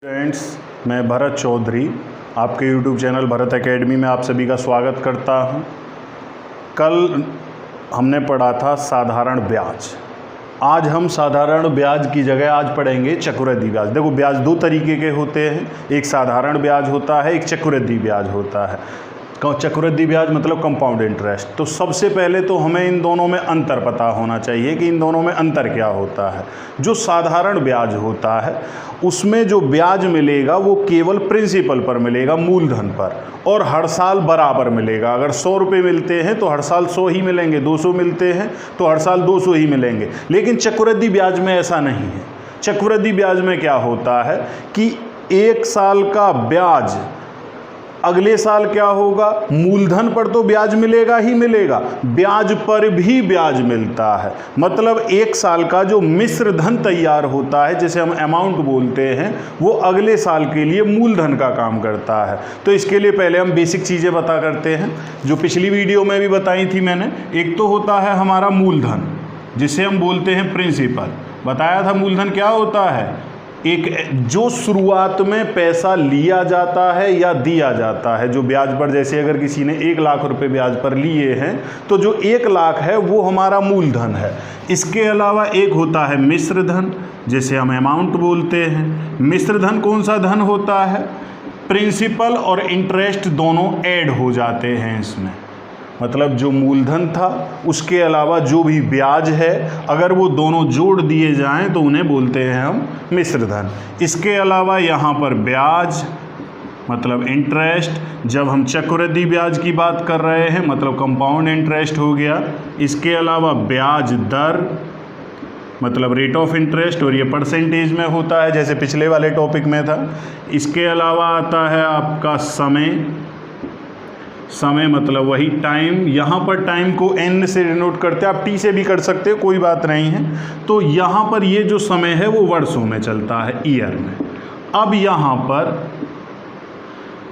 Friends, मैं भरत चौधरी आपके YouTube channel Bharat academy में आप सभी का स्वागत करता हूं। कल हमने पढ़ा था साधारण ब्याज। आज हम साधारण ब्याज की जगह आज पढ़ेंगे चक्रवृद्धि ब्याज। देखो, ब्याज दो तरीके के होते हैं, एक साधारण ब्याज होता है, एक चक्रवृद्धि ब्याज होता है। चक्रवृद्धि ब्याज मतलब कंपाउंड इंटरेस्ट। तो सबसे पहले तो हमें इन दोनों में अंतर पता होना चाहिए कि इन दोनों में अंतर क्या होता है। जो साधारण ब्याज होता है उसमें जो ब्याज मिलेगा वो केवल प्रिंसिपल पर मिलेगा, मूलधन पर, और हर साल बराबर मिलेगा। अगर 100 रुपये मिलते हैं तो हर साल 100 ही मिलेंगे, 200 मिलते हैं तो हर साल 200 ही मिलेंगे। लेकिन चक्रवृद्धि ब्याज में ऐसा नहीं है। चक्रवृद्धि ब्याज में क्या होता है कि एक साल का ब्याज अगले साल क्या होगा, मूलधन पर तो ब्याज मिलेगा ही मिलेगा, ब्याज पर भी ब्याज मिलता है। मतलब एक साल का जो मिश्र धन तैयार होता है, जिसे हम अमाउंट बोलते हैं, वो अगले साल के लिए मूलधन का काम करता है। तो इसके लिए पहले हम बेसिक चीज़ें बता करते हैं, जो पिछली वीडियो में भी बताई थी मैंने। एक तो होता है हमारा मूलधन, जिसे हम बोलते हैं प्रिंसिपल। बताया था मूलधन क्या होता है, एक जो शुरुआत में पैसा लिया जाता है या दिया जाता है, जो ब्याज पर, जैसे अगर किसी ने 1 लाख रुपए ब्याज पर लिए हैं तो जो 1 लाख है वो हमारा मूलधन है। इसके अलावा एक होता है मिश्र धन, जिसे हम अमाउंट बोलते हैं। मिश्र धन कौन सा धन होता है, प्रिंसिपल और इंटरेस्ट दोनों ऐड हो जाते हैं इसमें। मतलब जो मूलधन था उसके अलावा जो भी ब्याज है, अगर वो दोनों जोड़ दिए जाएं तो उन्हें बोलते हैं हम मिश्र धन। इसके अलावा यहाँ पर ब्याज मतलब इंटरेस्ट, जब हम चक्रवृद्धि ब्याज की बात कर रहे हैं मतलब कंपाउंड इंटरेस्ट हो गया। इसके अलावा ब्याज दर मतलब रेट ऑफ इंटरेस्ट, और ये परसेंटेज में होता है जैसे पिछले वाले टॉपिक में था। इसके अलावा आता है आपका समय मतलब वही टाइम। यहाँ पर टाइम को n से डिनोट करते हैं, आप t से भी कर सकते हो, कोई बात नहीं है। तो यहाँ पर ये जो समय है वो वर्षों में चलता है, ईयर में। अब यहाँ पर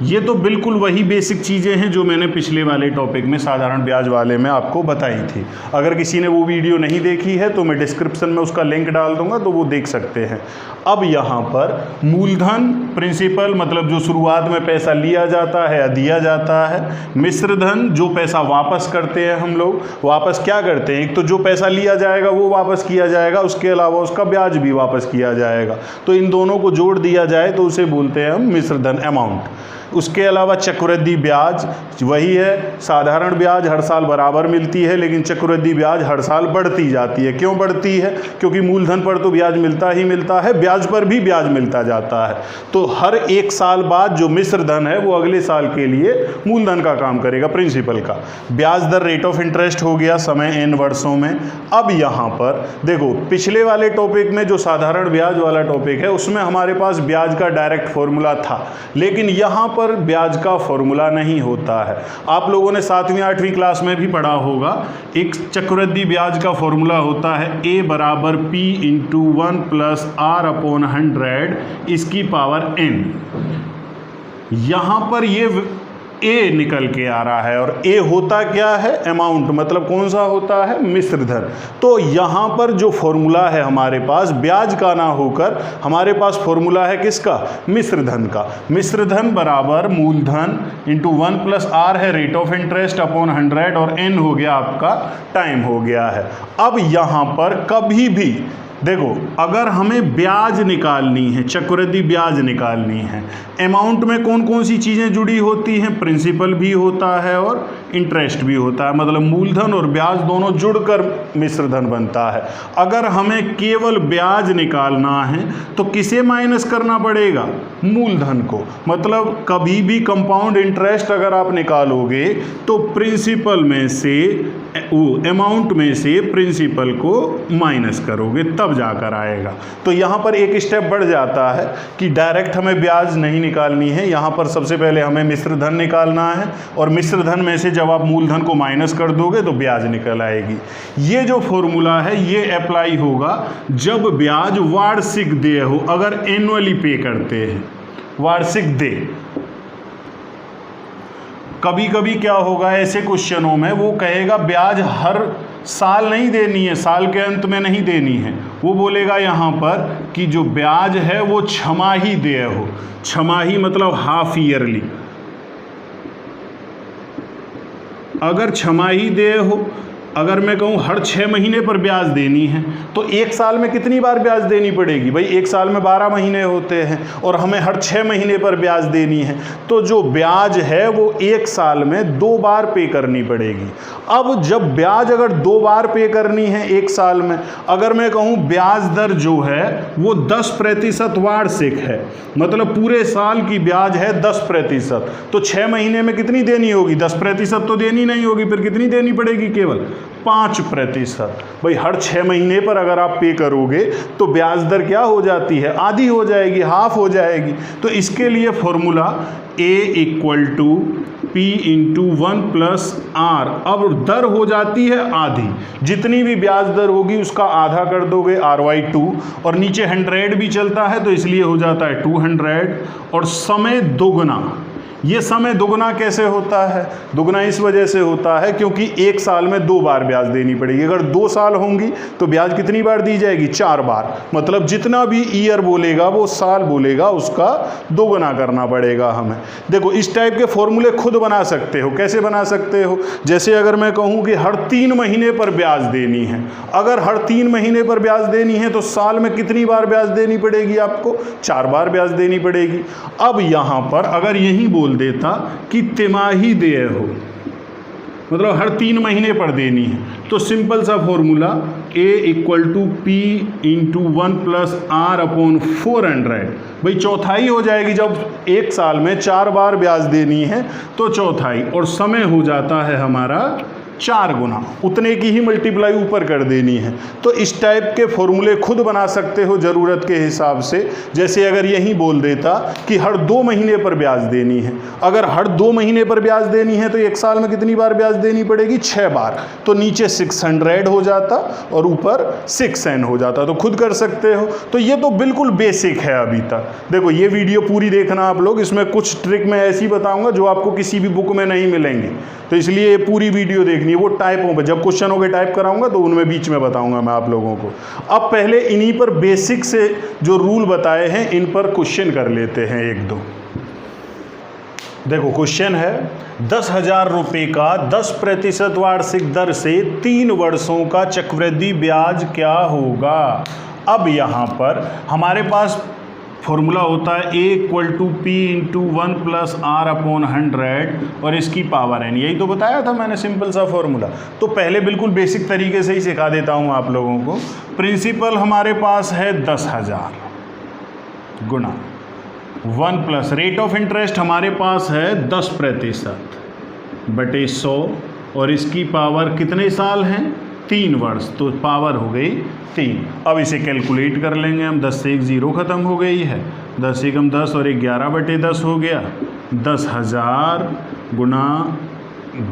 ये तो बिल्कुल वही बेसिक चीज़ें हैं जो मैंने पिछले वाले टॉपिक में साधारण ब्याज वाले में आपको बताई थी। अगर किसी ने वो वीडियो नहीं देखी है तो मैं डिस्क्रिप्शन में उसका लिंक डाल दूंगा, तो वो देख सकते हैं। अब यहाँ पर मूलधन प्रिंसिपल मतलब जो शुरुआत में पैसा लिया जाता है या दिया जाता है। मिश्र धन जो पैसा वापस करते हैं हम लोग। वापस क्या करते हैं, एक तो जो पैसा लिया जाएगा वो वापस किया जाएगा, उसके अलावा उसका ब्याज भी वापस किया जाएगा। तो इन दोनों को जोड़ दिया जाए तो उसे बोलते हैं हम मिश्र धन, अमाउंट। उसके अलावा चक्रवृद्धि ब्याज वही है, साधारण ब्याज हर साल बराबर मिलती है, लेकिन चक्रवृद्धि ब्याज हर साल बढ़ती जाती है। क्यों बढ़ती है, क्योंकि मूलधन पर तो ब्याज मिलता ही मिलता है, ब्याज पर भी ब्याज मिलता जाता है। तो हर 1 साल बाद जो मिश्र धन है वो अगले साल के लिए मूलधन का काम करेगा, प्रिंसिपल का। ब्याज दर रेट ऑफ इंटरेस्ट हो गया, समय n वर्षों में। अब यहाँ पर देखो, पिछले वाले टॉपिक में जो साधारण ब्याज वाला टॉपिक है उसमें हमारे पास ब्याज का डायरेक्ट फॉर्मूला था, लेकिन यहाँ पर ब्याज का फॉर्मूला नहीं होता है। आप लोगों ने 7वीं 8वीं क्लास में भी पढ़ा होगा, एक चक्रवृद्धि ब्याज का फॉर्मूला होता है a बराबर p into 1 plus r upon 100 इसकी पावर n। यहाँ पर ये ए निकल के आ रहा है, और ए होता क्या है, अमाउंट मतलब कौन सा होता है, मिश्र धन। तो यहाँ पर जो फॉर्मूला है हमारे पास ब्याज का ना होकर हमारे पास फॉर्मूला है किसका, मिश्र धन का। मिश्र धन बराबर मूलधन इंटू 1 प्लस r है रेट ऑफ इंटरेस्ट अपॉन 100, और n हो गया आपका टाइम हो गया है। अब यहाँ पर कभी भी देखो, अगर हमें ब्याज निकालनी है, चक्रवृद्धि ब्याज निकालनी है, अमाउंट में कौन कौन सी चीज़ें जुड़ी होती हैं, प्रिंसिपल भी होता है और इंटरेस्ट भी होता है। मतलब मूलधन और ब्याज दोनों जुड़कर मिश्र धन बनता है। अगर हमें केवल ब्याज निकालना है तो किसे माइनस करना पड़ेगा, मूलधन को। मतलब कभी भी कंपाउंड इंटरेस्ट अगर आप निकालोगे तो प्रिंसिपल में से, अमाउंट में से प्रिंसिपल को माइनस करोगे तब जाकर आएगा। तो यहाँ पर एक स्टेप बढ़ जाता है कि डायरेक्ट हमें ब्याज नहीं निकालनी है, यहाँ पर सबसे पहले हमें मिश्र धन निकालना है, और मिश्र धन में से जब आप मूलधन को माइनस कर दोगे तो ब्याज निकल आएगी। ये जो फॉर्मूला है ये अप्लाई होगा जब ब्याज वार्षिक देय हो, अगर एनुअली पे करते हैं, वार्षिक देय। कभी कभी क्या होगा ऐसे क्वेश्चनों में, वो कहेगा ब्याज हर साल नहीं देनी है, साल के अंत में नहीं देनी है। वो बोलेगा यहाँ पर कि जो ब्याज है वो छमाही देय हो। छमाही मतलब हाफ ईयरली। अगर छमाही देय हो, अगर मैं कहूँ हर 6 महीने पर ब्याज देनी है, तो एक साल में कितनी बार ब्याज देनी पड़ेगी? भाई एक साल में 12 महीने होते हैं और हमें हर 6 महीने पर ब्याज देनी है, तो जो ब्याज है वो एक साल में 2 बार पे करनी पड़ेगी। अब जब ब्याज अगर 2 बार पे करनी है एक साल में, अगर मैं कहूँ ब्याज दर जो है वो 10% वार्षिक है, मतलब पूरे साल की ब्याज है 10%, तो 6 महीने में कितनी देनी होगी? 10% तो देनी नहीं होगी, फिर कितनी देनी पड़ेगी? केवल 5%। भाई हर 6 महीने पर अगर आप पे करोगे तो ब्याज दर क्या हो जाती है? आधी हो जाएगी, हाफ हो जाएगी। तो इसके लिए फॉर्मूला A = P × 1 + R। अब दर हो जाती है आधी, जितनी भी ब्याज दर होगी उसका आधा कर दोगे RY2, और नीचे 100 भी चलता है तो इसलिए हो जाता है 200, और समय दोगुना। ये समय दुगना कैसे होता है? दुगना इस वजह से होता है क्योंकि एक साल में 2 बार ब्याज देनी पड़ेगी। अगर 2 साल होंगी तो ब्याज कितनी बार दी जाएगी? 4 बार। मतलब जितना भी ईयर बोलेगा वो साल बोलेगा, उसका दोगुना करना पड़ेगा हमें। देखो इस टाइप के फॉर्मूले खुद बना सकते हो। कैसे बना सकते हो? जैसे अगर मैं कहूँ कि हर 3 महीने पर ब्याज देनी है, अगर हर 3 महीने पर ब्याज देनी है तो साल में कितनी बार ब्याज देनी पड़ेगी? आपको 4 बार ब्याज देनी पड़ेगी। अब यहाँ पर अगर यही बोल देता कि तिमाही देय हो, मतलब हर 3 महीने पर देनी है, तो सिंपल सा फॉर्मूला A = P × 1 + R/400। भाई चौथाई हो जाएगी। जब एक साल में 4 बार ब्याज देनी है तो चौथाई, और समय हो जाता है हमारा 4 गुना, उतने की ही मल्टीप्लाई ऊपर कर देनी है। तो इस टाइप के फॉर्मूले खुद बना सकते हो ज़रूरत के हिसाब से। जैसे अगर यही बोल देता कि हर 2 महीने पर ब्याज देनी है, अगर हर 2 महीने पर ब्याज देनी है तो एक साल में कितनी बार ब्याज देनी पड़ेगी? 6 बार। तो नीचे 600 हो जाता और ऊपर 6n हो जाता। तो खुद कर सकते हो। तो ये तो बिल्कुल बेसिक है अभी तक। देखो ये वीडियो पूरी देखना आप लोग, इसमें कुछ ट्रिक मैं ऐसी बताऊंगा जो आपको किसी भी बुक में नहीं मिलेंगी, तो इसलिए ये पूरी वीडियो देखनी। वो टाइपों पे जब क्वेश्चनों के टाइप कराऊंगा तो उनमें बीच में बताऊंगा मैं आप लोगों को। अब पहले इन्हीं पर बेसिक से जो रूल बताए हैं इन पर क्वेश्चन कर लेते हैं 1-2। देखो क्वेश्चन है 10,000 रुपये का 10% वार्षिक दर से 3 वर्षों का चक्रवृद्धि ब्याज क्या होगा। अब यहाँ पर हमारे पास फॉर्मूला होता है A = P × 1 + R/100 और इसकी पावर n। यही तो बताया था मैंने, सिंपल सा फॉर्मूला। तो पहले बिल्कुल बेसिक तरीके से ही सिखा देता हूँ आप लोगों को। प्रिंसिपल हमारे पास है 10,000 गुणा 1 + रेट ऑफ इंटरेस्ट हमारे पास है 10% बटे 100, और इसकी पावर कितने साल हैं? 3 वर्ष। तो पावर हो गई 3। अब इसे कैलकुलेट कर लेंगे हम। 10 से 1 0 ख़त्म हो गई है, 10 × 10 और 11/10 हो गया। 10,000 गुणा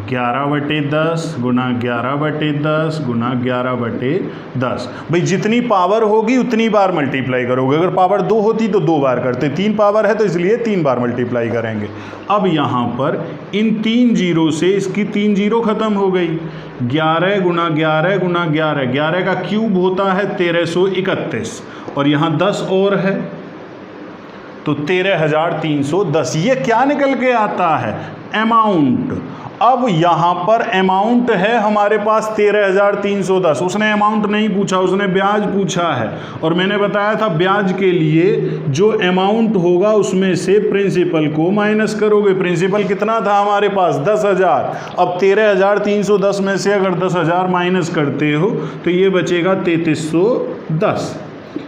11/10 गुणा 11/10 गुणा 11/10। भाई जितनी पावर होगी उतनी बार मल्टीप्लाई करोगे। अगर पावर 2 होती तो 2 बार करते, 3 पावर है तो इसलिए 3 बार मल्टीप्लाई करेंगे। अब यहाँ पर इन 3 जीरो से इसकी 3 जीरो ख़त्म हो गई। 11 गुणा 11 गुणा 11, 11 का क्यूब होता है 1331, और यहाँ 10 और है तो 13,310। ये क्या निकल के आता है? अमाउंट। अब यहाँ पर अमाउंट है हमारे पास 13,310। उसने अमाउंट नहीं पूछा, उसने ब्याज पूछा है, और मैंने बताया था ब्याज के लिए जो अमाउंट होगा उसमें से प्रिंसिपल को माइनस करोगे। प्रिंसिपल कितना था हमारे पास? 10,000। अब 13,310 में से अगर 10,000 माइनस करते हो तो ये बचेगा 3,310।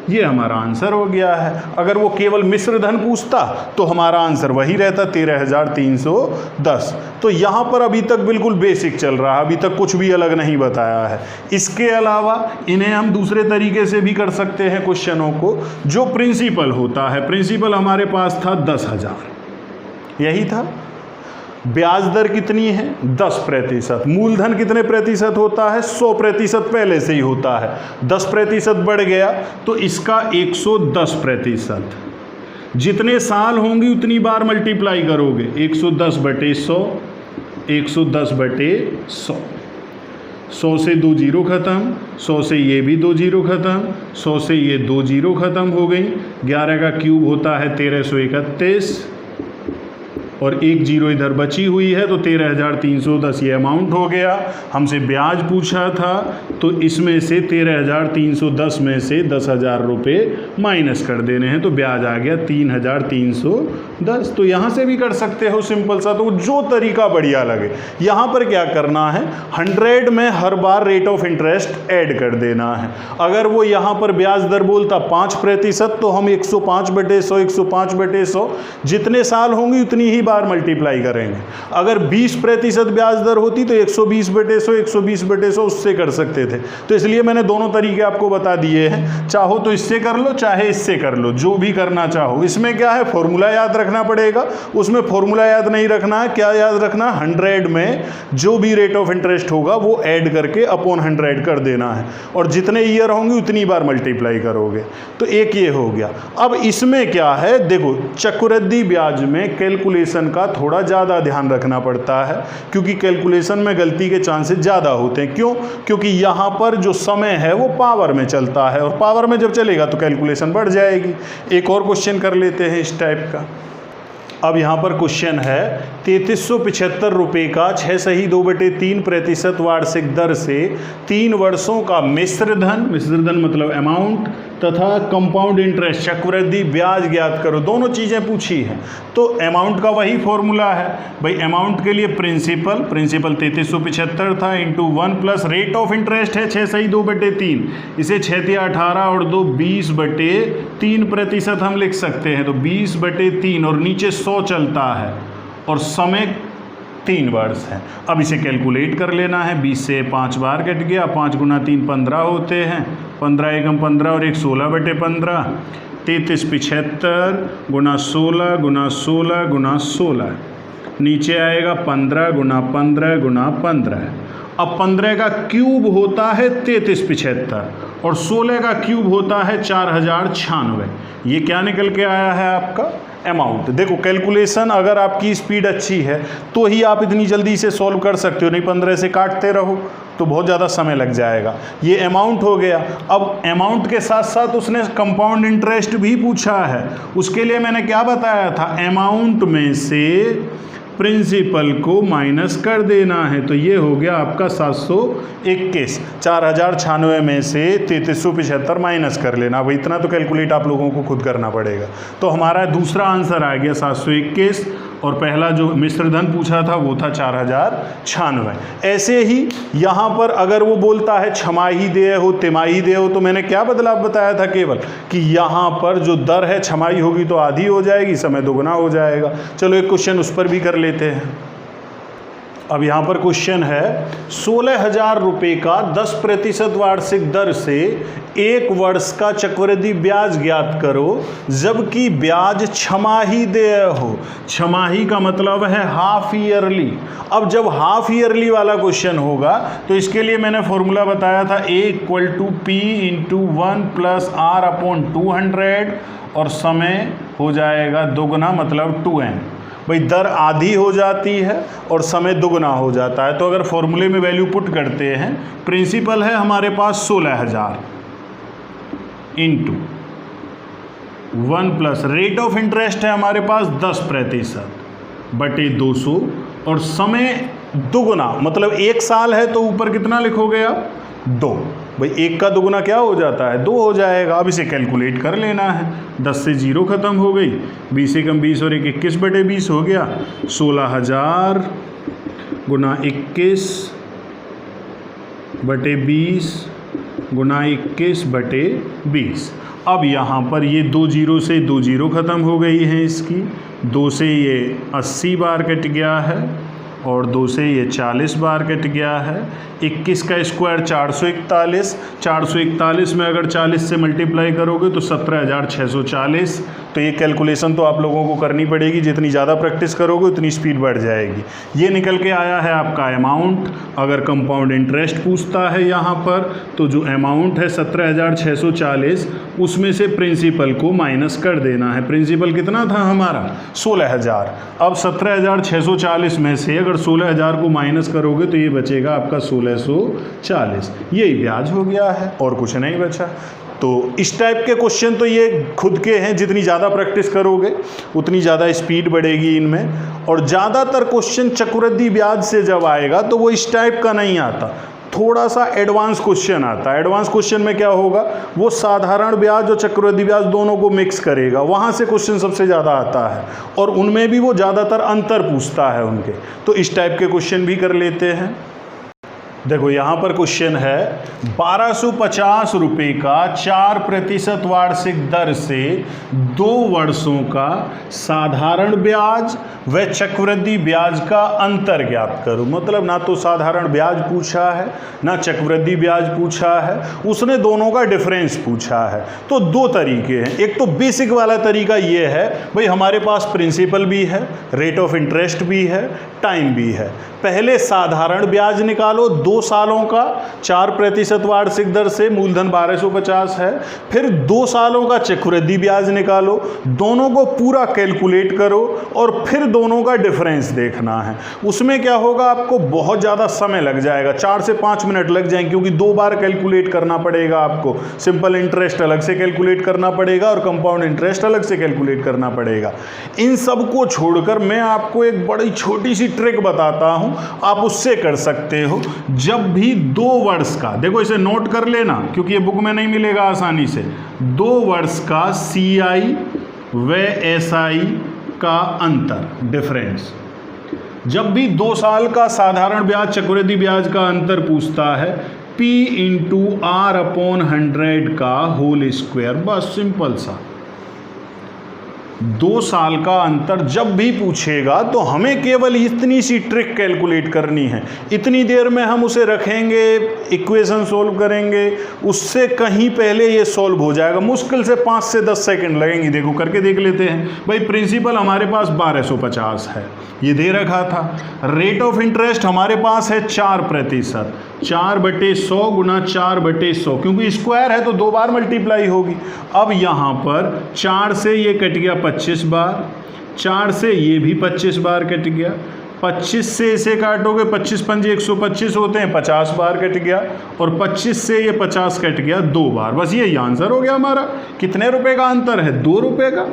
ये हमारा आंसर हो गया है। अगर वो केवल मिश्र धन पूछता तो हमारा आंसर वही रहता 13,310। तो यहाँ पर अभी तक बिल्कुल बेसिक चल रहा है, अभी तक कुछ भी अलग नहीं बताया है। इसके अलावा इन्हें हम दूसरे तरीके से भी कर सकते हैं क्वेश्चनों को। जो प्रिंसिपल होता है, प्रिंसिपल हमारे पास था 10,000, यही था। ब्याज दर कितनी है? 10%। मूलधन कितने प्रतिशत होता है? 100% पहले से ही होता है। 10% बढ़ गया तो इसका 110%। जितने साल होंगी उतनी बार मल्टीप्लाई करोगे। 110/100, 110/100। 100 से 2 जीरो ख़त्म, 100 से ये भी 2 जीरो ख़त्म, 100 से ये 2 जीरो ख़त्म हो गई। 11 का क्यूब होता है 1331 और एक जीरो इधर बची हुई है तो 13,310 ये अमाउंट हो गया। हमसे ब्याज पूछा था तो इसमें से 13,310 में से 10,000 रुपये माइनस कर देने हैं तो ब्याज आ गया 3,310। तो यहाँ से भी कर सकते हो सिंपल सा, तो जो तरीका बढ़िया लगे। यहाँ पर क्या करना है, 100 में हर बार रेट ऑफ इंटरेस्ट ऐड कर देना है। अगर वो यहाँ पर ब्याज दर बोलता 5% तो हम 105/100 105/100 जितने साल होंगी उतनी ही बार मल्टीप्लाई करेंगे। अगर 20% ब्याज दर होती तो 120/100 120/100 उससे कर सकते थे। तो इसलिए मैंने दोनों तरीके आपको बता दिए हैं, चाहो तो इससे कर लो चाहे इससे कर लो, जो भी करना चाहो। इसमें क्या है, फॉर्मूला याद रखना पड़ेगा, उसमें फॉर्मूला याद नहीं रखना है। क्या याद रखना, 100 में जो भी रेट ऑफ इंटरेस्ट होगा वो ऐड करके अपॉन 100 कर देना है और जितने ईयर होंगे उतनी बार मल्टीप्लाई करोगे। तो एक ये हो गया। अब इसमें क्या है, देखो चक्रवृद्धि ब्याज में कैलकुलेशन का थोड़ा ज़्यादा ध्यान रखना पड़ता है क्योंकि कैलकुलेशन में गलती के चांसेस ज़्यादा होते हैं। क्यों? क्योंकि यहाँ पर जो समय है वो पावर में चलता है और पावर में जब चलेगा तो कैलकुलेशन बढ़ जाएगी। एक और क्वेश्चन कर लेते हैं इस टाइप का। अब यहाँ पर क्वेश्चन है 3375 रुपये का 6 सही 2/3% वार्षिक दर से 3 वर्षों का मिश्र धन मतलब अमाउंट तथा कंपाउंड इंटरेस्ट चक्रवृद्धि ब्याज ज्ञात करो। दोनों चीज़ें पूछी हैं तो अमाउंट का वही फॉर्मूला है भाई। अमाउंट के लिए प्रिंसिपल 3375 था into 1 plus rate of interest है 6 सही 2/3, इसे 6 × 18 और 2 20/3% हम लिख सकते हैं। तो 20/3 और नीचे 100 चलता है और समय 3 वर्ष है। अब इसे कैलकुलेट कर लेना है। 20 से 5 बार कट गया, 5 × 3 15 होते हैं, 15 एकम 15 और 1 16/15। 3375 गुना 16 गुना 16 गुना 16 नीचे आएगा 15 गुना 15 गुना 15। अब 15 का क्यूब होता है 3375 और 16 का क्यूब होता है 4096। ये क्या निकल के आया है आपका अमाउंट। देखो कैलकुलेशन अगर आपकी स्पीड अच्छी है तो ही आप इतनी जल्दी से सॉल्व कर सकते हो, नहीं 15 से काटते रहो तो बहुत ज़्यादा समय लग जाएगा। ये अमाउंट हो गया। अब अमाउंट के साथ साथ उसने कंपाउंड इंटरेस्ट भी पूछा है। उसके लिए मैंने क्या बताया था, अमाउंट में से प्रिंसिपल को माइनस कर देना है। तो ये हो गया आपका 721। 4096 में से 3375 माइनस कर लेना। अब इतना तो कैलकुलेट आप लोगों को खुद करना पड़ेगा। तो हमारा दूसरा आंसर आ गया 721 और पहला जो मिश्र धन पूछा था वो था 4096। ऐसे ही यहाँ पर अगर वो बोलता है छमाही देय हो तिमाही देय हो तो मैंने क्या बदलाव बताया था, केवल कि यहाँ पर जो दर है छमाही होगी तो आधी हो जाएगी, समय दोगुना हो जाएगा। चलो एक क्वेश्चन उस पर भी कर लेते हैं। अब यहाँ पर क्वेश्चन है 16,000 रुपये का 10% वार्षिक दर से 1 वर्ष का चक्रवृद्धि ब्याज ज्ञात करो जबकि ब्याज छमाही देय हो। छमाही का मतलब है हाफ ईयरली। अब जब हाफ ईयरली वाला क्वेश्चन होगा तो इसके लिए मैंने फॉर्मूला बताया था A = P × 1 + R/200 और समय हो जाएगा दोगुना मतलब 2n। भाई दर आधी हो जाती है और समय दुगना हो जाता है। तो अगर फॉर्मूले में वैल्यू पुट करते हैं, प्रिंसिपल है हमारे पास 16,000 into 1 plus rate of interest है हमारे पास 10%/200 और समय दुगुना मतलब 1 साल है तो ऊपर कितना लिखोगे आप 2। भाई 1 का दुगुना क्या हो जाता है 2 हो जाएगा। अब इसे कैलकुलेट कर लेना है। 10 से 0 ख़त्म हो गई, 20 एकम 20 और 1 21/20 हो गया। 16,000 गुना 21/20 गुना 21/20। अब यहाँ पर ये 2 0 से 2 0 ख़त्म हो गई है इसकी। 2 से ये 80 बार कट गया है और 2 से ये 40 बार कट गया है। 21 का स्क्वायर 441। 441 में अगर 40 से मल्टीप्लाई करोगे तो 17,640। तो ये कैलकुलेशन तो आप लोगों को करनी पड़ेगी, जितनी ज़्यादा प्रैक्टिस करोगे उतनी स्पीड बढ़ जाएगी। ये निकल के आया है आपका अमाउंट। अगर कंपाउंड इंटरेस्ट पूछता है यहाँ पर, तो जो अमाउंट है 17,640, उसमें से प्रिंसिपल को माइनस कर देना है। प्रिंसिपल कितना था हमारा? 16,000। अब 17,640 में से अगर 16,000 को माइनस करोगे तो ये बचेगा आपका 1,640। यही ब्याज हो गया है और कुछ नहीं बचा। तो इस टाइप के क्वेश्चन तो ये खुद के हैं, जितनी ज़्यादा प्रैक्टिस करोगे उतनी ज़्यादा स्पीड बढ़ेगी इनमें। और ज़्यादातर क्वेश्चन चक्रवृद्धि ब्याज से जब आएगा तो वो इस टाइप का नहीं आता, थोड़ा सा एडवांस क्वेश्चन आता है। एडवांस क्वेश्चन में क्या होगा, वो साधारण ब्याज और चक्रवृद्धि ब्याज दोनों को मिक्स करेगा, वहाँ से क्वेश्चन सबसे ज़्यादा आता है और उनमें भी वो ज़्यादातर अंतर पूछता है उनके। तो इस टाइप के क्वेश्चन भी कर लेते हैं। देखो यहाँ पर क्वेश्चन है 1250 रुपये का 4% वार्षिक दर से 2 वर्षों का साधारण ब्याज व चक्रवृद्धि ब्याज का अंतर ज्ञात करो। मतलब ना तो साधारण ब्याज पूछा है ना चक्रवृद्धि ब्याज पूछा है, उसने दोनों का डिफरेंस पूछा है। तो दो तरीके हैं। एक तो बेसिक वाला तरीका ये है, भाई हमारे पास प्रिंसिपल भी है, रेट ऑफ इंटरेस्ट भी है, टाइम भी है। पहले साधारण ब्याज निकालो 2 सालों का 4% वार्षिक दर से, मूलधन 1250 है। फिर 2 सालों का चक्रवृद्धि ब्याज निकालो, दोनों को पूरा कैलकुलेट करो और फिर दोनों का डिफरेंस देखना है। उसमें क्या होगा, आपको बहुत ज़्यादा समय लग जाएगा, 4 से 5 मिनट लग जाएंगे, क्योंकि 2 बार कैलकुलेट करना पड़ेगा आपको। सिंपल इंटरेस्ट अलग से कैलकुलेट करना पड़ेगा और कंपाउंड इंटरेस्ट अलग से कैलकुलेट करना पड़ेगा। इन सब को छोड़कर मैं आपको एक बड़ी छोटी सी ट्रिक बताता हूं, आप उससे कर सकते हो। जब भी 2 वर्ष का, देखो इसे नोट कर लेना क्योंकि ये बुक में नहीं मिलेगा आसानी से, 2 वर्ष का CI व SI का अंतर, डिफरेंस। जब भी 2 साल का साधारण ब्याज चक्रवृद्धि ब्याज का अंतर पूछता है, P × R/100 का होल स्क्वायर, बस सिंपल सा। 2 साल का अंतर जब भी पूछेगा तो हमें केवल इतनी सी ट्रिक कैलकुलेट करनी है। इतनी देर में हम उसे रखेंगे, इक्वेशन सोल्व करेंगे, उससे कहीं पहले ये सोल्व हो जाएगा। मुश्किल से 5 से 10 सेकंड लगेंगे। देखो करके देख लेते हैं। भाई प्रिंसिपल हमारे पास 1250 है, ये दे रखा था। रेट ऑफ इंटरेस्ट हमारे पास है 4%, 4/100 × 4/100, क्योंकि स्क्वायर है तो 2 बार मल्टीप्लाई होगी। अब यहाँ पर 4 से ये कट गया 25 बार, 4 से ये भी 25 बार कट गया, 25 से इसे काटोगे, 25 × 5 = 125 होते हैं, 50 बार कट गया, और 25 से ये 50 कट गया 2 बार। बस यही आंसर हो गया हमारा। कितने रुपए का अंतर है? 2 रुपये का।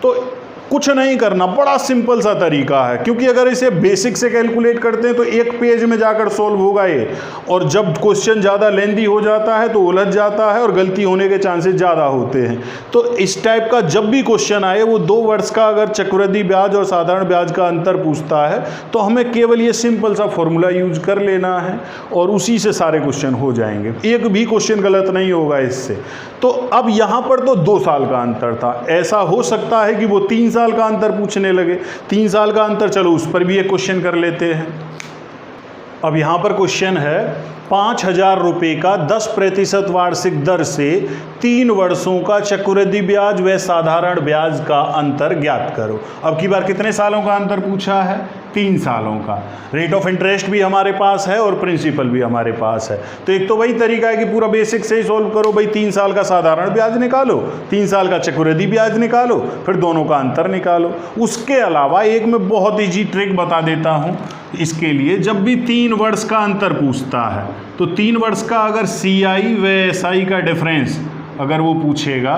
तो कुछ नहीं करना, बड़ा सिंपल सा तरीका है। क्योंकि अगर इसे बेसिक से कैलकुलेट करते हैं तो एक पेज में जाकर सॉल्व होगा ये, और जब क्वेश्चन ज़्यादा लेंदी हो जाता है तो उलझ जाता है और गलती होने के चांसेस ज़्यादा होते हैं। तो इस टाइप का जब भी क्वेश्चन आए, वो 2 वर्ष का अगर चक्रवृद्धि ब्याज और साधारण ब्याज का अंतर पूछता है, तो हमें केवल ये सिंपल सा फॉर्मूला यूज कर लेना है और उसी से सारे क्वेश्चन हो जाएंगे। एक भी क्वेश्चन गलत नहीं होगा इससे। तो अब यहाँ पर तो 2 साल का अंतर था, ऐसा हो सकता है कि वो 3 साल का अंतर पूछने लगे। 3 साल का अंतर, चलो उस पर भी एक क्वेश्चन कर लेते हैं। अब यहाँ पर क्वेश्चन है 5,000 रुपये का 10% वार्षिक दर से 3 वर्षों का चक्रवृद्धि ब्याज व साधारण ब्याज का अंतर ज्ञात करो। अब की बार कितने सालों का अंतर पूछा है? 3 सालों का। रेट ऑफ इंटरेस्ट भी हमारे पास है और प्रिंसिपल भी हमारे पास है। तो एक तो वही तरीका है कि पूरा बेसिक से ही सोल्व करो। भाई 3 साल का साधारण ब्याज निकालो, 3 साल का चक्रवृद्धि ब्याज निकालो, फिर दोनों का अंतर निकालो। उसके अलावा एक मैं बहुत ईजी ट्रिक बता देता हूँ इसके लिए। जब भी 3 वर्ष का अंतर पूछता है तो 3 वर्ष का अगर CI व SI का डिफरेंस अगर वो पूछेगा,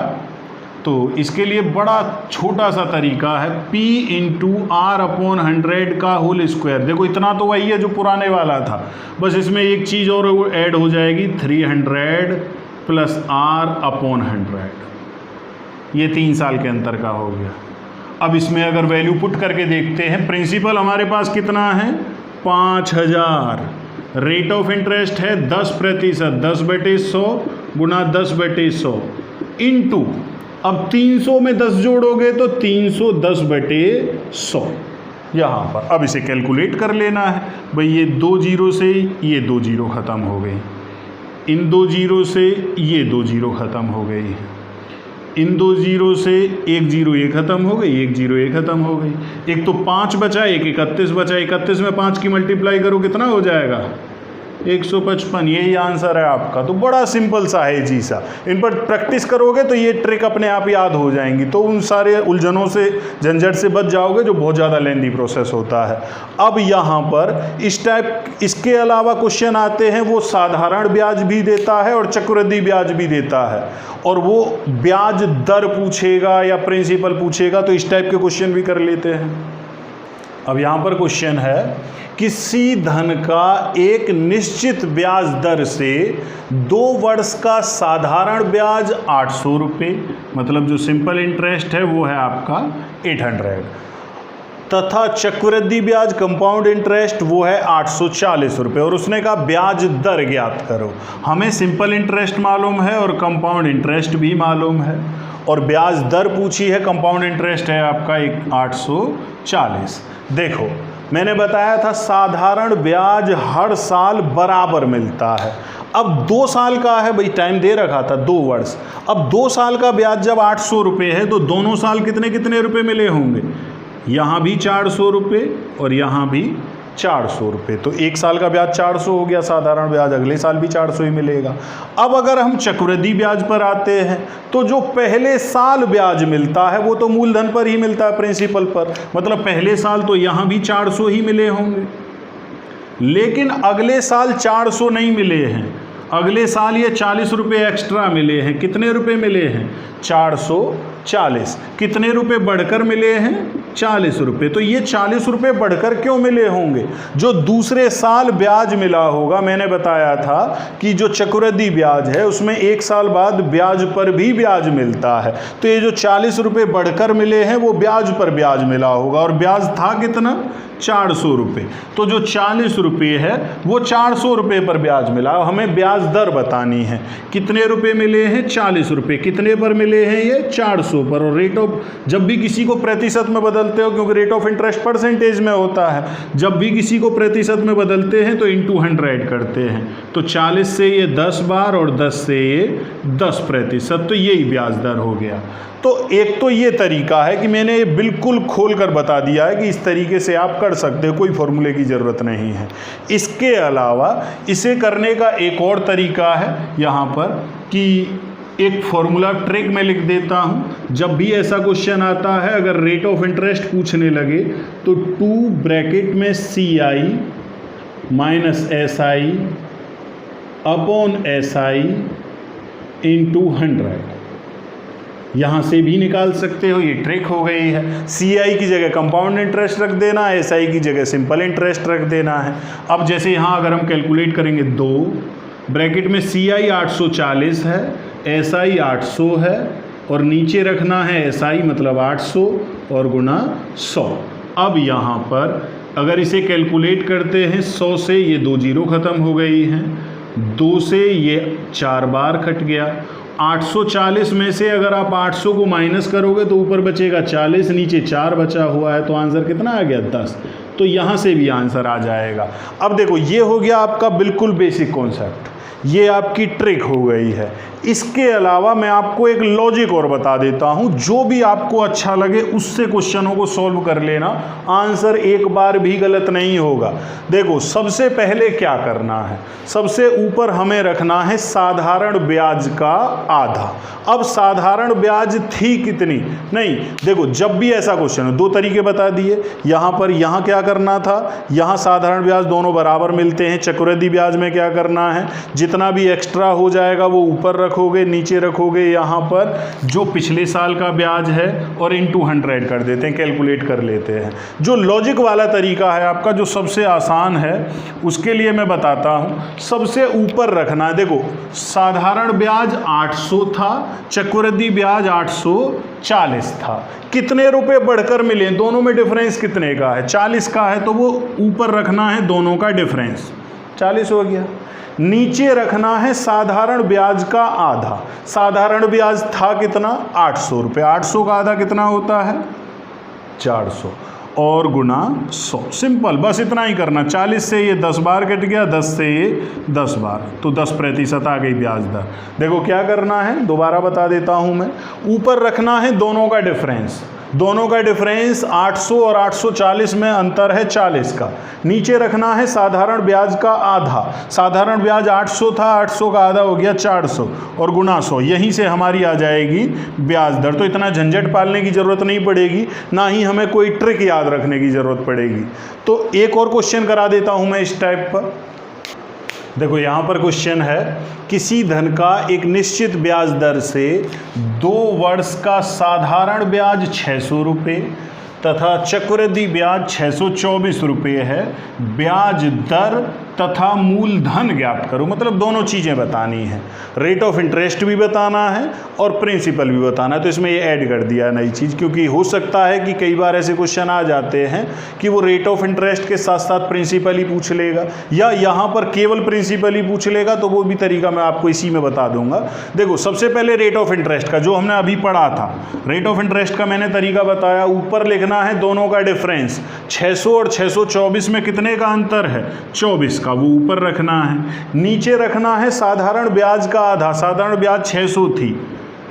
तो इसके लिए बड़ा छोटा सा तरीका है, P × R/100 का होल स्क्वायर। देखो इतना तो वही है जो पुराने वाला था, बस इसमें एक चीज़ और ऐड हो जाएगी, 300 + R/100। ये 3 साल के अंतर का हो गया। अब इसमें अगर वैल्यू पुट करके देखते हैं, प्रिंसिपल हमारे पास कितना है? 5,000। रेट ऑफ इंटरेस्ट है 10%, 10/100 × 10/100 इंटू, अब 300 में 10 जोड़ोगे तो 310/100 यहाँ पर। अब इसे कैलकुलेट कर लेना है। भाई ये 2 जीरो से ये 2 जीरो ख़त्म हो गई, इन 2 जीरो से ये 2 जीरो ख़त्म हो गई, इन दो जीरो से एक जीरो ये ख़त्म हो गई, एक जीरो ये ख़त्म हो गई। एक तो 5 बचा, एक 31 बचा। 31 में 5 की मल्टीप्लाई करो कितना हो जाएगा? 155। यही आंसर है आपका। तो बड़ा सिंपल सा है जी सा। इन पर प्रैक्टिस करोगे तो ये ट्रिक अपने आप याद हो जाएंगी, तो उन सारे उलझनों से, झंझट से बच जाओगे जो बहुत ज़्यादा लेंदी प्रोसेस होता है। अब यहाँ पर इस टाइप, इसके अलावा क्वेश्चन आते हैं, वो साधारण ब्याज भी देता है और चक्रवृद्धि ब्याज भी देता है, और वो ब्याज दर पूछेगा या प्रिंसिपल पूछेगा, तो इस टाइप के क्वेश्चन भी कर लेते हैं। अब यहाँ पर क्वेश्चन है, किसी धन का एक निश्चित ब्याज दर से 2 वर्ष का साधारण ब्याज 800 रुपये, मतलब जो सिंपल इंटरेस्ट है वो है आपका 800, तथा चक्रवृद्धि ब्याज कंपाउंड इंटरेस्ट वो है 840 रुपये, और उसने कहा ब्याज दर ज्ञात करो। हमें सिंपल इंटरेस्ट मालूम है और कंपाउंड इंटरेस्ट भी मालूम है, और ब्याज दर पूछी है, कंपाउंड इंटरेस्ट है आपका 840। देखो मैंने बताया था साधारण ब्याज हर साल बराबर मिलता है। अब 2 साल का है भाई, टाइम दे रखा था 2 वर्ष। अब 2 साल का ब्याज जब 800 रुपये है तो दोनों साल कितने कितने रुपये मिले होंगे? यहाँ भी 400 रुपये और यहाँ भी 400 रुपये। तो 1 साल का ब्याज 400 हो गया, साधारण ब्याज अगले साल भी 400 ही मिलेगा। अब अगर हम चक्रवृद्धि ब्याज पर आते हैं तो जो पहले साल ब्याज मिलता है वो तो मूलधन पर ही मिलता है, प्रिंसिपल पर, मतलब पहले साल तो यहाँ भी 400 ही मिले होंगे, लेकिन अगले साल 400 नहीं मिले हैं, अगले साल ये 40 रुपये एक्स्ट्रा मिले हैं। कितने रुपए मिले हैं? 440। कितने रुपए बढ़कर मिले हैं? 40 रुपये। तो ये 40 रुपये बढ़कर क्यों मिले होंगे? जो दूसरे साल ब्याज मिला होगा, मैंने बताया था कि जो चक्रवृद्धि ब्याज है उसमें 1 साल बाद ब्याज पर भी ब्याज मिलता है, तो ये जो 40 रुपये बढ़कर मिले हैं वो ब्याज पर ब्याज मिला होगा, और ब्याज था कितना? 400 रुपये। तो जो 40 रुपये है वो 400 रुपये पर ब्याज मिला। हमें ब्याज दर बतानी है, कितने रुपये मिले हैं? 40 रुपये। कितने पर मिले हैं? ये 400 पर। और रेट ऑफ, जब भी किसी को प्रतिशत में बदलते हो, क्योंकि रेट ऑफ इंटरेस्ट परसेंटेज में होता है, जब भी किसी को प्रतिशत में बदलते हैं तो इंटू 100 करते हैं। तो 40 से ये 10 बार और 10 से ये 10%, तो यही ब्याज दर हो गया। तो एक तो ये तरीका है कि मैंने ये बिल्कुल खोल कर बता दिया है कि इस तरीके से आप कर सकते हो, कोई फॉर्मूले की ज़रूरत नहीं है। इसके अलावा इसे करने का एक और तरीका है यहाँ पर, कि एक फॉर्मूला ट्रिक में लिख देता हूँ। जब भी ऐसा क्वेश्चन आता है, अगर रेट ऑफ इंटरेस्ट पूछने लगे तो 2 ब्रैकेट में CI minus SI upon SI into 100, यहाँ से भी निकाल सकते हो, ये ट्रिक हो गई है। CI की जगह कंपाउंड इंटरेस्ट रख देना, SI की जगह सिंपल इंटरेस्ट रख देना है। अब जैसे यहाँ अगर हम कैलकुलेट करेंगे, 2 ब्रैकेट में CI 840 है, SI 800 है, और नीचे रखना है SI मतलब 800 और गुना 100। अब यहाँ पर अगर इसे कैलकुलेट करते हैं, 100 से ये 2 जीरो ख़त्म हो गई हैं, 2 से ये 4 बार कट गया। 840 में से अगर आप 800 को माइनस करोगे तो ऊपर बचेगा 40, नीचे 4 बचा हुआ है, तो आंसर कितना आ गया? 10। तो यहाँ से भी आंसर आ जाएगा। अब देखो, ये हो गया आपका बिल्कुल बेसिक कॉन्सेप्ट, ये आपकी ट्रिक हो गई है। इसके अलावा मैं आपको एक लॉजिक और बता देता हूं, जो भी आपको अच्छा लगे उससे क्वेश्चनों को सॉल्व कर लेना, आंसर एक बार भी गलत नहीं होगा। देखो, सबसे पहले क्या करना है, सबसे ऊपर हमें रखना है साधारण ब्याज का आधा। अब साधारण ब्याज थी कितनी? नहीं, देखो जब भी ऐसा क्वेश्चन हो, 2 तरीके बता दिए। यहाँ पर यहाँ क्या करना था, यहाँ साधारण ब्याज दोनों बराबर मिलते हैं। चक्रवृद्धि ब्याज में क्या करना है, जितना भी एक्स्ट्रा हो जाएगा वो ऊपर रखोगे, नीचे रखोगे यहाँ पर जो पिछले साल का ब्याज है और इंटू 100 कर देते हैं, कैलकुलेट कर लेते हैं। जो लॉजिक वाला तरीका है आपका, जो सबसे आसान है, उसके लिए मैं बताता हूँ। सबसे ऊपर रखना है, देखो साधारण ब्याज 800 था, चक्रवृद्धि ब्याज 840 था। कितने रुपए बढ़कर मिले? दोनों में डिफरेंस कितने का है? 40 का है, तो वो ऊपर रखना है दोनों का डिफरेंस, 40 हो गया। नीचे रखना है साधारण ब्याज का आधा। साधारण ब्याज था कितना? 800 रुपये। 800 का आधा कितना होता है? 400। और गुना 100। सिंपल, बस इतना ही करना। 40 से ये 10 बार कट गया, 10 से ये 10 बार, तो 10% आ गई ब्याज दर। देखो क्या करना है, दोबारा बता देता हूँ मैं। ऊपर रखना है दोनों का डिफरेंस, दोनों का डिफरेंस 800 और 840 में अंतर है 40 का। नीचे रखना है साधारण ब्याज का आधा, साधारण ब्याज 800 था, 800 का आधा हो गया 400 और गुना 100, यहीं से हमारी आ जाएगी ब्याज दर। तो इतना झंझट पालने की ज़रूरत नहीं पड़ेगी, ना ही हमें कोई ट्रिक याद रखने की ज़रूरत पड़ेगी। तो एक और क्वेश्चन करा देता हूँ मैं इस टाइप पर। देखो यहाँ पर क्वेश्चन है, किसी धन का एक निश्चित ब्याज दर से 2 वर्ष का साधारण ब्याज 600 रुपये तथा चक्रवृद्धि ब्याज 624 रुपये है। ब्याज दर तथा मूलधन ज्ञात करो। मतलब दोनों चीज़ें बतानी है, रेट ऑफ इंटरेस्ट भी बताना है और प्रिंसिपल भी बताना है। तो इसमें ये ऐड कर दिया नई चीज़, क्योंकि हो सकता है कि कई बार ऐसे क्वेश्चन आ जाते हैं कि वो रेट ऑफ इंटरेस्ट के साथ साथ प्रिंसिपल ही पूछ लेगा या यहाँ पर केवल प्रिंसिपल ही पूछ लेगा, तो वो भी तरीका मैं आपको इसी में बता दूंगा। देखो सबसे पहले रेट ऑफ इंटरेस्ट का जो हमने अभी पढ़ा था, रेट ऑफ इंटरेस्ट का मैंने तरीका बताया। ऊपर लिखना है दोनों का डिफरेंस, 600 और 624 में कितने का अंतर है, 24 का, वो ऊपर रखना है। नीचे रखना है साधारण ब्याज का आधा, साधारण ब्याज 600 थी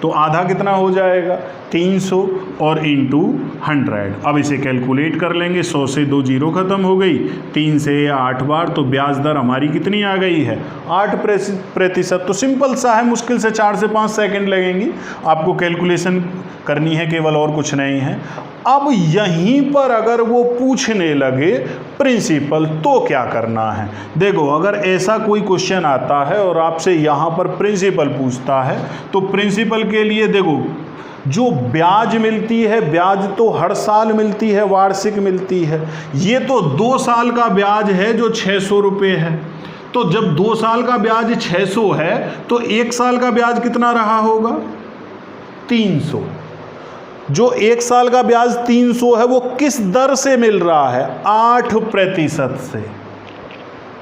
तो आधा कितना हो जाएगा, 300 और इंटू 100। अब इसे कैलकुलेट कर लेंगे, 100 से 2 जीरो खत्म हो गई, 3 से 8 बार, तो ब्याज दर हमारी कितनी आ गई है, 8%। तो सिंपल सा है, मुश्किल से 4 से 5 सेकंड लगेंगी आपको कैलकुलेशन करनी है केवल, और कुछ नहीं है। अब यहीं पर अगर वो पूछने लगे प्रिंसिपल तो क्या करना है। देखो अगर ऐसा कोई क्वेश्चन आता है और आपसे यहाँ पर प्रिंसिपल पूछता है, तो प्रिंसिपल के लिए देखो जो ब्याज मिलती है, ब्याज तो हर साल मिलती है, वार्षिक मिलती है। ये तो 2 साल का ब्याज है जो 600 रुपये है। तो जब 2 साल का ब्याज 600 है तो 1 साल का ब्याज कितना रहा होगा, 300। जो 1 साल का ब्याज 300 है वो किस दर से मिल रहा है, 8% से।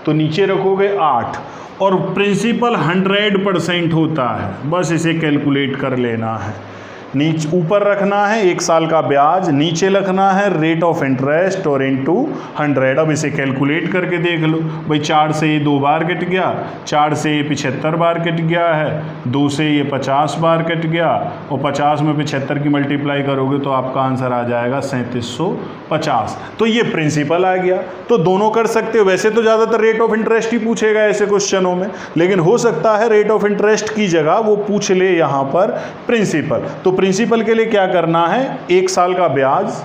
तो नीचे रखोगे 8 और प्रिंसिपल 100% होता है, बस इसे कैलकुलेट कर लेना है। नीचे ऊपर रखना है 1 साल का ब्याज, नीचे रखना है रेट ऑफ इंटरेस्ट और इनटू 100। अब इसे कैलकुलेट करके देख लो भाई, 4 से ये 2 बार कट गया, 4 से ये 75 बार कट गया है, 2 से ये 50 बार कट गया और 50 में 75 की मल्टीप्लाई करोगे तो आपका आंसर आ जाएगा 3750। तो ये प्रिंसिपल आ गया। तो दोनों कर सकते हो, वैसे तो ज़्यादातर रेट ऑफ इंटरेस्ट ही पूछेगा ऐसे क्वेश्चनों में, लेकिन हो सकता है रेट ऑफ इंटरेस्ट की जगह वो पूछ ले यहाँ पर प्रिंसिपल। तो प्रिंसिपल के लिए क्या करना है, 1 साल का ब्याज,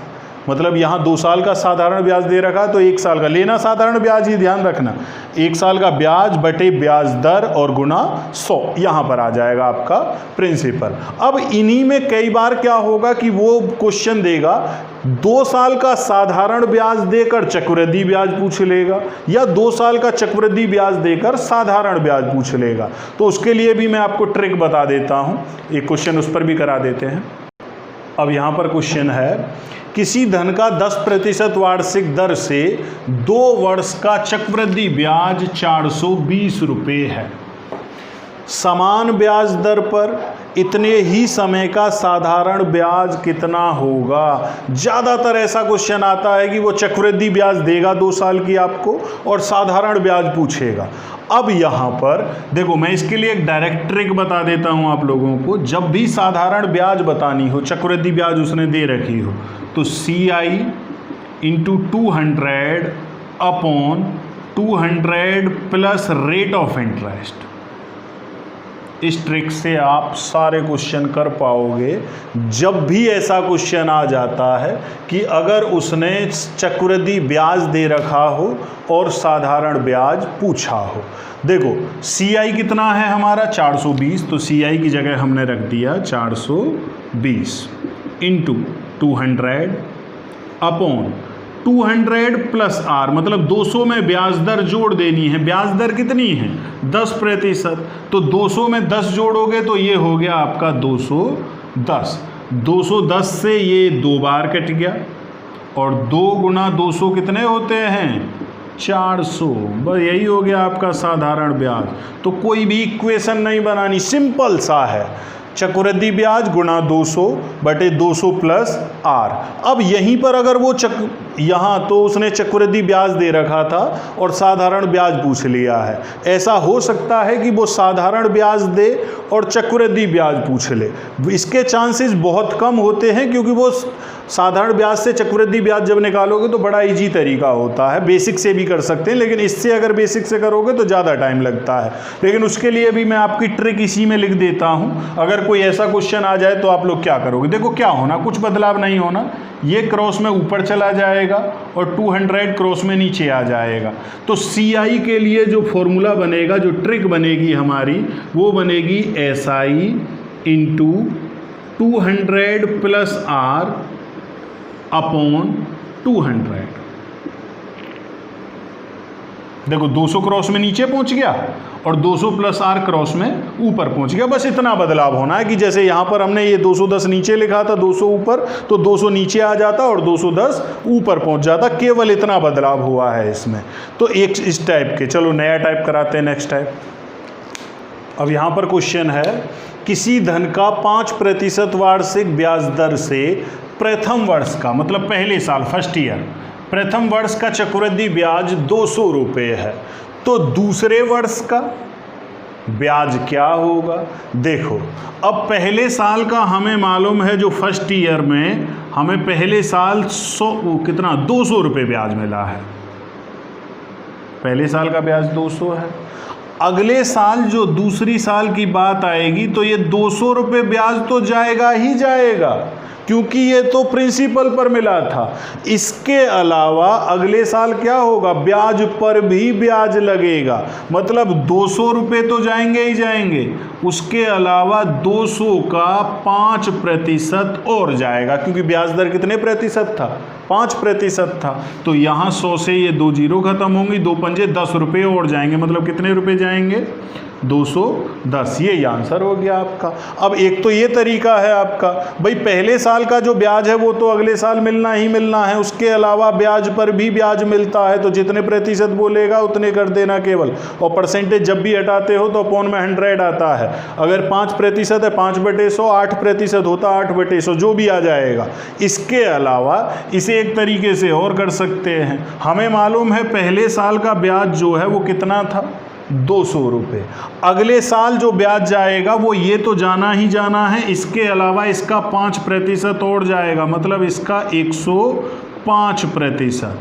मतलब यहाँ 2 साल का साधारण ब्याज दे रखा तो 1 साल का लेना, साधारण ब्याज ही ध्यान रखना, 1 साल का ब्याज बटे ब्याज दर और गुना 100, यहाँ पर आ जाएगा आपका प्रिंसिपल। अब इन्हीं में कई बार क्या होगा कि वो क्वेश्चन देगा 2 साल का साधारण ब्याज देकर चक्रवृद्धि ब्याज पूछ लेगा या 2 साल का चक्रवृद्धि ब्याज देकर साधारण ब्याज पूछ लेगा। तो उसके लिए भी मैं आपको ट्रिक बता देता हूँ, एक क्वेश्चन उस पर भी करा देते हैं। अब यहाँ पर क्वेश्चन है, किसी धन का 10% वार्षिक दर से 2 वर्ष का चक्रवृद्धि ब्याज 420 रुपये है। समान ब्याज दर पर इतने ही समय का साधारण ब्याज कितना होगा। ज़्यादातर ऐसा क्वेश्चन आता है कि वो चक्रवृद्धि ब्याज देगा 2 साल की आपको और साधारण ब्याज पूछेगा। अब यहाँ पर देखो मैं इसके लिए एक डायरेक्ट ट्रिक बता देता हूँ आप लोगों को। जब भी साधारण ब्याज बतानी हो, चक्रवृद्धि ब्याज उसने दे रखी हो, तो CI into 200 upon 200 plus rate of interest. इस ट्रिक से आप सारे क्वेश्चन कर पाओगे। जब भी ऐसा क्वेश्चन आ जाता है कि अगर उसने चक्रवृद्धि ब्याज दे रखा हो और साधारण ब्याज पूछा हो। देखो CI कितना है हमारा 420, तो CI की जगह हमने रख दिया 420 इंटू 200 अपॉन 200 प्लस R, मतलब 200 में ब्याज दर जोड़ देनी है। ब्याज दर कितनी है 10%, तो 200 में 10 जोड़ोगे तो ये हो गया आपका 210। 210 से ये 2 बार कट गया और 2 गुना 200 कितने होते हैं 400। बस यही हो गया आपका साधारण ब्याज। तो कोई भी इक्वेशन नहीं बनानी, सिंपल सा है। चक्रवृद्धि ब्याज गुणा 200 बटे 200 प्लस आर। अब यहीं पर अगर वो यहाँ तो उसने चक्रवृद्धि ब्याज दे रखा था और साधारण ब्याज पूछ लिया है। ऐसा हो सकता है कि वो साधारण ब्याज दे और चक्रवृद्धि ब्याज पूछ ले। इसके चांसेस बहुत कम होते हैं, क्योंकि वो साधारण ब्याज से चक्रवृद्धि ब्याज जब निकालोगे तो बड़ा इजी तरीका होता है, बेसिक से भी कर सकते हैं, लेकिन इससे अगर बेसिक से करोगे तो ज़्यादा टाइम लगता है। लेकिन उसके लिए भी मैं आपकी ट्रिक इसी में लिख देता हूँ। अगर कोई ऐसा क्वेश्चन आ जाए तो आप लोग क्या करोगे? देखो क्या होना, कुछ बदलाव नहीं होना, ये क्रॉस में ऊपर चला जाएगा और 200 क्रॉस में नीचे आ जाएगा। तो CI के लिए जो फॉर्मूला बनेगा, जो ट्रिक बनेगी हमारी, वो बनेगी SI into 200 plus R upon 200। देखो 200 क्रॉस में नीचे पहुंच गया और 200 प्लस R क्रॉस में ऊपर पहुंच गया। बस इतना बदलाव होना है कि जैसे यहाँ पर हमने ये 210 नीचे लिखा था, 200 ऊपर, तो 200 नीचे आ जाता और 210 ऊपर पहुंच जाता। केवल इतना बदलाव हुआ है इसमें। तो एक इस टाइप के, चलो नया टाइप कराते हैं, नेक्स्ट टाइप। अब यहाँ पर क्वेश्चन है, किसी धन का 5% वार्षिक ब्याज दर से प्रथम वर्ष का, मतलब पहले साल, फर्स्ट ईयर, प्रथम वर्ष का चक्रवृद्धि ब्याज 200 रुपये है, तो दूसरे वर्ष का ब्याज क्या होगा? देखो अब पहले साल का हमें मालूम है, जो फर्स्ट ईयर में हमें पहले साल 200 रुपये ब्याज मिला है। पहले साल का ब्याज 200 है। अगले साल जो दूसरी साल की बात आएगी तो ये 200 रुपये ब्याज तो जाएगा ही जाएगा, क्योंकि ये तो प्रिंसिपल पर मिला था। इसके अलावा अगले साल क्या होगा? ब्याज पर भी ब्याज लगेगा, मतलब 200 रुपये तो जाएंगे ही जाएंगे, उसके अलावा 200 का 5% और जाएगा, क्योंकि ब्याज दर कितने प्रतिशत था? 5% था। तो यहाँ 100 से ये 2 जीरो खत्म होंगी, 2 पंजे 10 रुपये और जाएंगे, मतलब कितने रुपये जाएंगे? 210। ये आंसर हो गया आपका। अब एक तो ये तरीका है आपका, भाई पहले साल का जो ब्याज है वो तो अगले साल मिलना ही मिलना है, उसके अलावा ब्याज पर भी ब्याज मिलता है, तो जितने प्रतिशत बोलेगा उतने कर देना केवल। और परसेंटेज जब भी हटाते हो तो अपॉन में 100 आता है। अगर 5% है 5/100, 8% होता 8/100, जो भी आ जाएगा। इसके अलावा इसे एक तरीके से और कर सकते हैं। हमें मालूम है पहले साल का ब्याज जो है वो कितना था? 200 रुपये। अगले साल जो ब्याज जाएगा वो ये तो जाना ही जाना है, इसके अलावा इसका 5% और जाएगा, मतलब इसका 105%।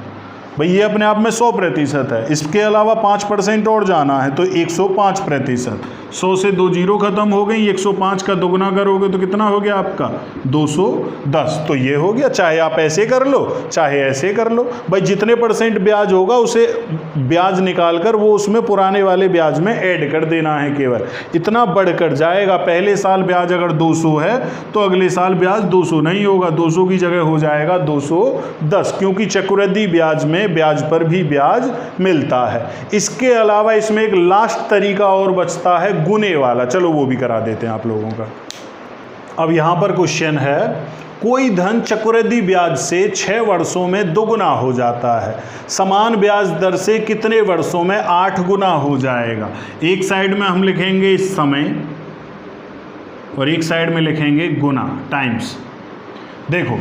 भाई ये अपने आप में 100% है, इसके अलावा 5% और जाना है, तो 105%। 100 से 2 जीरो खत्म हो गई, 105 का दोगुना करोगे तो कितना हो गया आपका? 210। तो ये हो गया। चाहे आप ऐसे कर लो चाहे ऐसे कर लो, भाई जितने % ब्याज होगा उसे ब्याज निकाल कर वो उसमें पुराने वाले ब्याज में ऐड कर देना है, केवल इतना बढ़कर जाएगा। पहले साल ब्याज अगर 200 है तो अगले साल ब्याज 200 नहीं होगा, 200 की जगह हो जाएगा 210, क्योंकि चक्रवृद्धि ब्याज में ब्याज पर भी ब्याज मिलता है। इसके अलावा इसमें एक लास्ट तरीका और बचता है, गुने वाला। चलो वो भी करा देते हैं आप लोगों का। अब यहां पर क्वेश्चन है, कोई धन चक्रवृद्धि ब्याज से 6 वर्षों में दोगुना हो जाता है, समान ब्याज दर से कितने वर्षों में 8 गुना हो जाएगा? एक साइड में हम लिखेंगे समय और एक साइड में लिखेंगे गुना, टाइम्स। देखो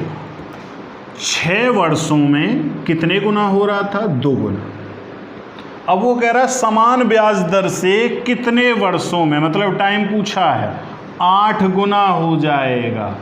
6 वर्षों में कितने गुना हो रहा था? 2 गुना। अब वो कह रहा है समान ब्याज दर से कितने वर्षों में, मतलब टाइम पूछा है, 8 गुना हो जाएगा।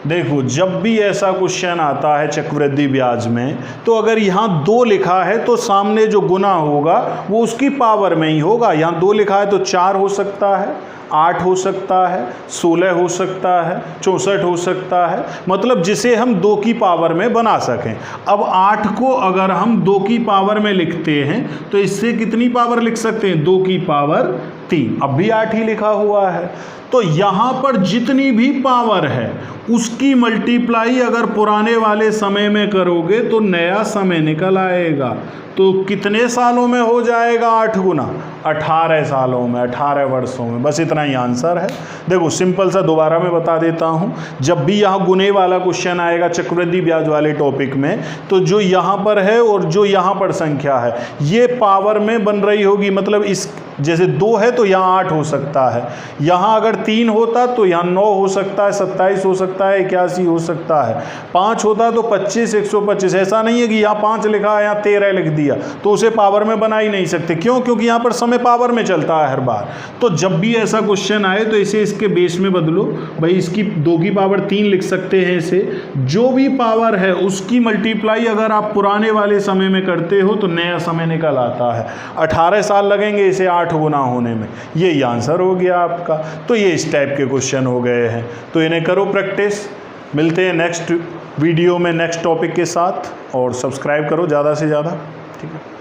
देखो जब भी ऐसा क्वेश्चन आता है चक्रवृद्धि ब्याज में, तो अगर यहाँ 2 लिखा है तो सामने जो गुना होगा वो उसकी पावर में ही होगा। यहाँ 2 लिखा है तो 4 हो सकता है, 8 हो सकता है, 16 हो सकता है, 64 हो सकता है, मतलब जिसे हम 2 की पावर में बना सकें। अब 8 को अगर हम 2 की पावर में लिखते हैं तो इससे कितनी पावर लिख सकते हैं? 2 की पावर 3। अब भी 8 ही लिखा हुआ है, तो यहाँ पर जितनी भी पावर है उसकी मल्टीप्लाई अगर पुराने वाले समय में करोगे तो नया समय निकल आएगा। तो कितने सालों में हो जाएगा 8 गुना? 18 सालों में, 18 वर्षों में। बस इतना ही आंसर है। देखो सिंपल सा दोबारा मैं बता देता हूँ, जब भी यहाँ गुने वाला क्वेश्चन आएगा चक्रवृद्धि ब्याज वाले टॉपिक में, तो जो यहाँ पर है और जो यहाँ पर संख्या है ये पावर में बन रही होगी। मतलब इस जैसे 2 है तो यहाँ 8 हो सकता है, यहाँ अगर 3 होता तो यहाँ 9 हो सकता है, 27 हो सकता है, 81 हो सकता है, 5 होता तो 25, 125। ऐसा नहीं है कि यहाँ 5 लिखा है यहाँ 13 लिख दिया तो उसे पावर में बना ही नहीं सकते। क्यों? क्योंकि यहाँ पर समय पावर में चलता है हर बार। तो जब भी ऐसा क्वेश्चन आए तो इसे इसके बेस में बदलो। भाई इसकी 2 की पावर 3 लिख सकते हैं इसे। जो भी पावर है उसकी मल्टीप्लाई अगर आप पुराने वाले समय में करते हो तो नया समय निकल आता है। 18 साल लगेंगे इसे 8 गुना होने में। यही आंसर हो गया आपका। तो ये इस टाइप के क्वेश्चन हो गए हैं, तो इन्हें करो प्रैक्टिस। मिलते हैं नेक्स्ट वीडियो में नेक्स्ट टॉपिक के साथ, और सब्सक्राइब करो ज़्यादा से ज़्यादा। ठीक है।